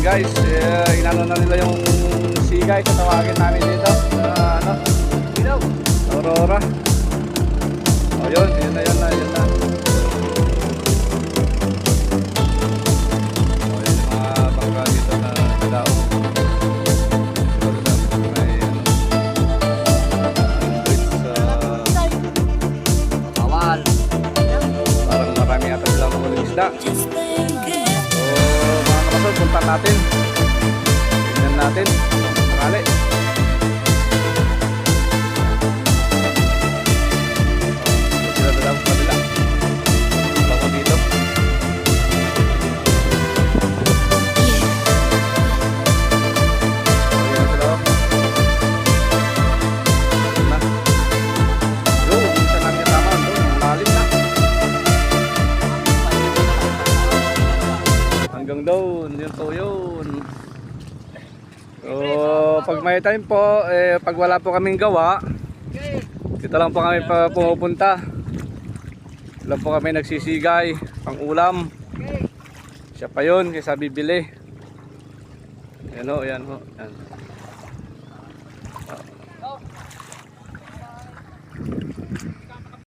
guys, inano na nila yung sigay sa tawagin namin dito. Ilaw, Aurora. O yun, yun na. O yun yung mga bangka dito na nagdao. Bawal. Parang marami ata silang mga isda. So mga kapatid, punta natin. Tingnan natin. Sakali. Sila na lang sa kabila. Ako dito. Ayan sila. Na. Yo, isa lang yung tama. Lalim na. Hanggang doon, yun po yun. So, pag may time po, pag wala po kaming gawa, dito lang po kami pumupunta. Dito lang po kami nagsisigay, pang ulam. Siya pa yun, kaysa bibili. Yan o, yan o. Yan.